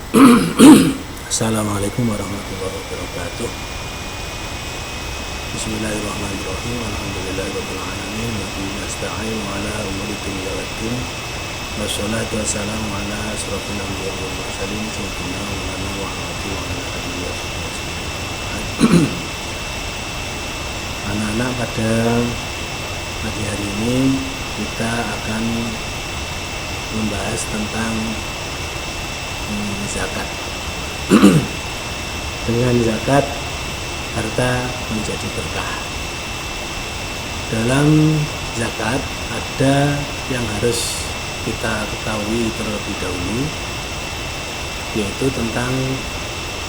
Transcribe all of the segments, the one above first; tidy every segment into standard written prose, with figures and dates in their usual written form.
Assalamualaikum warahmatullahi wabarakatuh. Bismillahirrahmanirrahim. Alhamdulillahirabbil alamin. Wa bihi nasta'inu ala umuri dunya waddin. Wassalatu wassalamu ala asrofil anbiya'i wal mursalin sayyidina wa nabiyina Muhammadin wa ala alihi wasallam. Anak-anak, pada pagi hari ini kita akan membahas tentang zakat. Dengan zakat harta menjadi berkah. Dalam zakat ada yang harus kita ketahui terlebih dahulu, yaitu tentang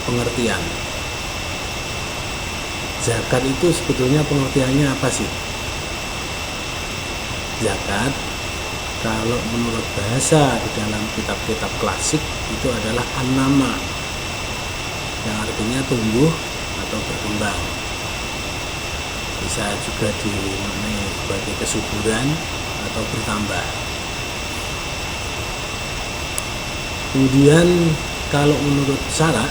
pengertian. Zakat itu sebetulnya pengertiannya apa sih? Zakat, kalau menurut bahasa di dalam kitab-kitab klasik, itu adalah an-nama, yang artinya tumbuh atau berkembang. Bisa juga dimaknai sebagai kesuburan atau bertambah. Kemudian kalau menurut syarak,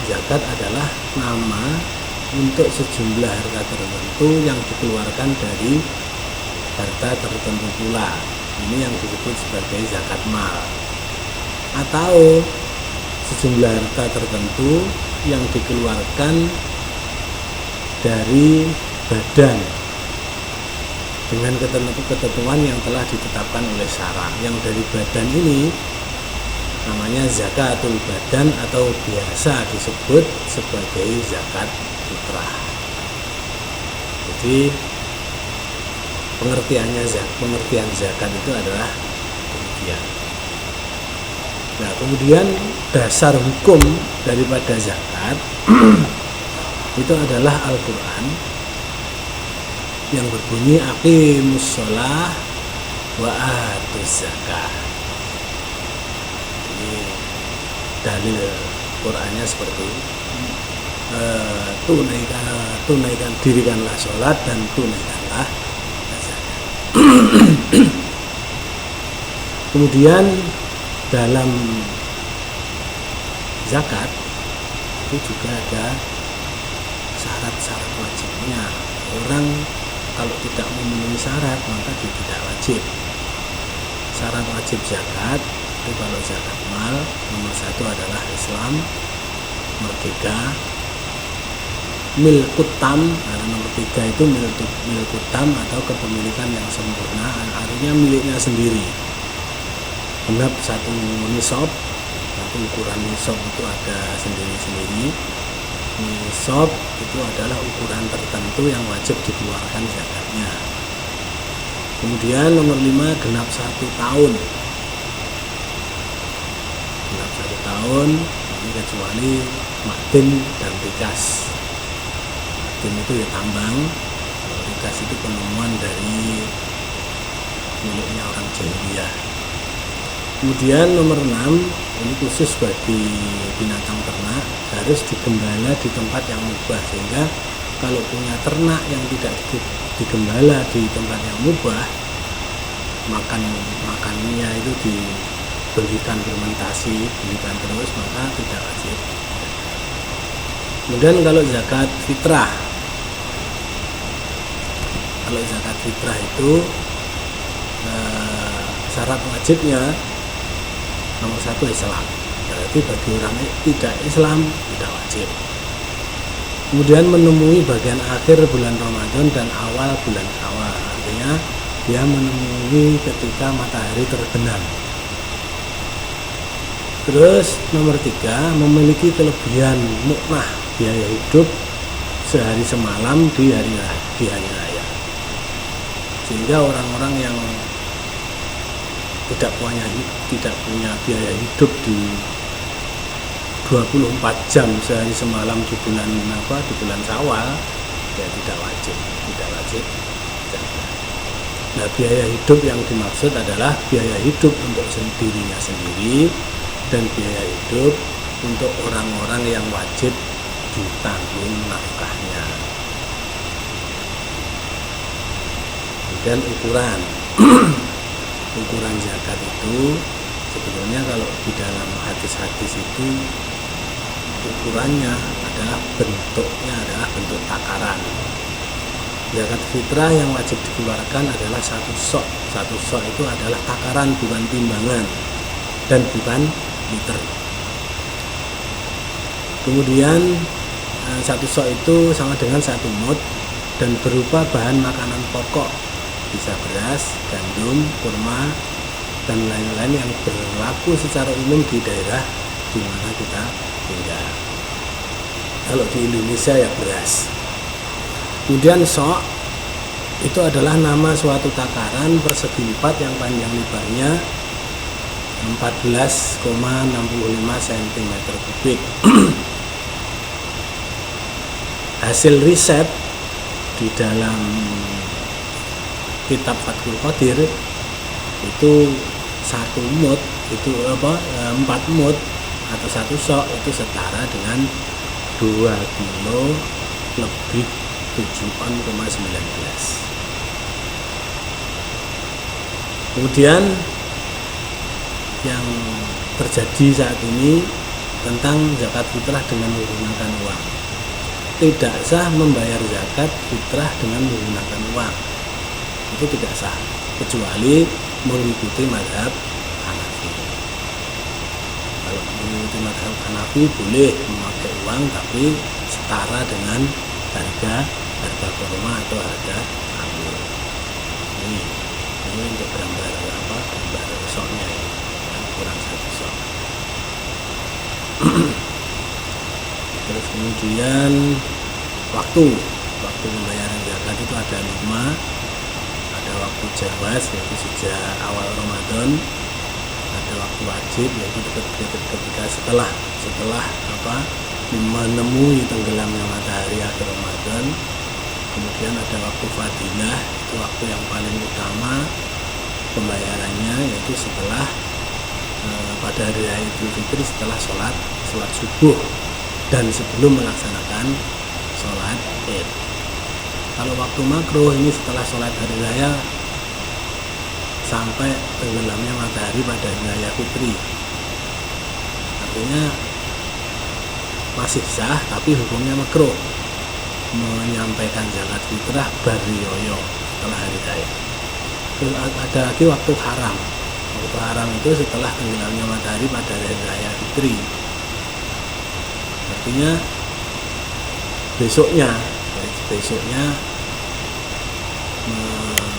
zakat adalah nama untuk sejumlah harta tertentu yang dikeluarkan dari harta tertentu pula. Ini yang disebut sebagai zakat mal. Atau sejumlah harta tertentu yang dikeluarkan dari badan dengan ketentuan yang telah ditetapkan oleh syarak. Yang dari badan ini namanya zakatul badan atau biasa disebut sebagai zakat fitrah. Jadi pengertian zakat itu adalah demikian. Nah, kemudian dasar hukum daripada zakat itu adalah Al-Quran yang berbunyi aqimus sholah wa atuz zakah. Ini dalil Qurannya seperti tunaikan dirikanlah sholat dan tunaikanlah zakat. Kemudian dalam zakat itu juga ada syarat-syarat wajibnya. Orang kalau tidak memenuhi syarat maka dia tidak wajib. Syarat wajib zakat itu kalau zakat mal, nomor 1 adalah Islam, merdeka, milkutam, nomor 3 itu milkutam atau kepemilikan yang sempurna, artinya miliknya sendiri. Genap 1 nisab, satu ukuran nisab itu ada sendiri-sendiri. Nisab itu adalah ukuran tertentu yang wajib dikeluarkan zakatnya. Kemudian nomor 5, genap 1 tahun. Genap 1 tahun, ini kecuali makdin dan rikas. Makdin itu ya tambang, rikas itu penemuan dari miliknya orang jahiliyah. Kemudian nomor 6, ini khusus bagi binatang ternak, harus digembala di tempat yang mubah, sehingga kalau punya ternak yang tidak digembala di tempat yang mubah, makannya itu diberikan fermentasi, berikan terus, maka tidak wajib. Kemudian kalau zakat fitrah, itu syarat wajibnya nomor 1 Islam. Berarti bagi orang tidak Islam tidak wajib. Kemudian menemui bagian akhir bulan Ramadan dan awal bulan Syawal, artinya dia menemui ketika matahari terbenam. Terus nomor 3, memiliki kelebihan muknah biaya hidup sehari semalam di hari raya. Sehingga orang-orang yang tidak punya biaya hidup di 24 jam sehari semalam di bulan Syawal, ya tidak wajib. Nah, biaya hidup yang dimaksud adalah biaya hidup untuk dirinya sendiri dan biaya hidup untuk orang-orang yang wajib ditanggung nafkahnya. Dan ukuran zakat itu sebetulnya sebenarnya kalau di dalam hadis-hadis itu ukurannya adalah bentuknya adalah bentuk takaran. Zakat fitrah yang wajib dikeluarkan adalah satu sok. Satu sok itu adalah takaran, bukan timbangan dan bukan liter. Kemudian satu sok itu sama dengan satu mud dan berupa bahan makanan pokok, bisa beras, gandum, kurma, dan lain-lain yang berlaku secara umum di daerah di mana kita tinggal. Kalau di Indonesia ya beras. Kemudian sok itu adalah nama suatu takaran persegi 4 yang panjang lebarnya 14,65 cm kubik. Hasil riset di dalam kitab Fathul Qadir itu satu mud itu 4 mud atau satu sok itu setara dengan 2 kilo lebih 7,19. Kemudian yang terjadi saat ini tentang zakat fitrah dengan menggunakan uang. Tidak sah membayar zakat fitrah dengan menggunakan uang. Itu tidak sah kecuali mengikuti mazhab Hanafi. Kalau mengikuti mazhab Hanafi boleh memakai uang tapi setara dengan harga kurma atau harga anggur. Ini untuk gambar soknya ini, kurang satu sok. Terus kemudian waktu pembayaran zakat itu ada 5. Ada waktu jawaz yaitu sejak awal Ramadan, ada waktu wajib yaitu ketika setelah menemui tenggelamnya matahari akhir Ramadan. Kemudian ada waktu fadilah, itu waktu yang paling utama pembayarannya, yaitu setelah pada hari raya Idul Fitri, setelah sholat subuh dan sebelum melaksanakan sholat Id. Kalau waktu makruh ini setelah sholat hari raya sampai tenggelamnya matahari pada hari raya Fitri. Artinya masih sah tapi hukumnya makruh menyampaikan zakat fitrah bariyoyo setelah hari raya. Terus ada lagi waktu haram. Waktu haram itu setelah tenggelamnya matahari pada hari raya Fitri. Artinya besoknya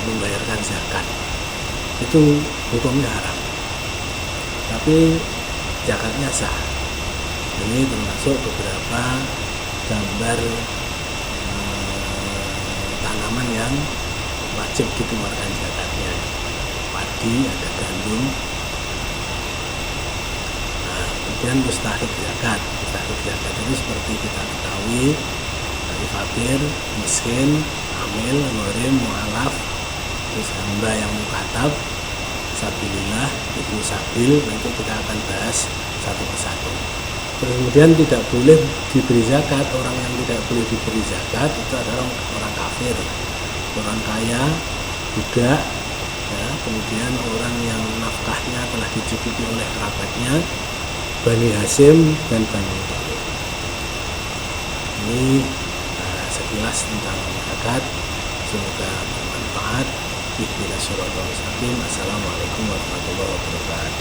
membayarkan zakat itu hukumnya haram. Tapi zakatnya sah. Ini termasuk beberapa gambar tanaman yang wajib dikeluarkan zakatnya. Padi, ada gandum. Nah, kemudian mustahik zakat. Mustahik zakat itu seperti kita ketahui dari fakir, miskin, amil, gharim, mu'alaf, terus hamba yang mukatab, sabilillah, ibnu sabil. Nanti kita akan bahas satu persatu. Terus kemudian tidak boleh diberi zakat. Orang yang tidak boleh diberi zakat itu adalah orang kafir, orang kaya, budak, ya, kemudian orang yang nafkahnya telah dicukupi oleh kerabatnya, Bani Hasyim dan Bani Thalib. Ini sekilas tentang zakat. Semoga bermanfaat. Ihdinas siratal mustaqim. Assalamualaikum warahmatullahi wabarakatuh.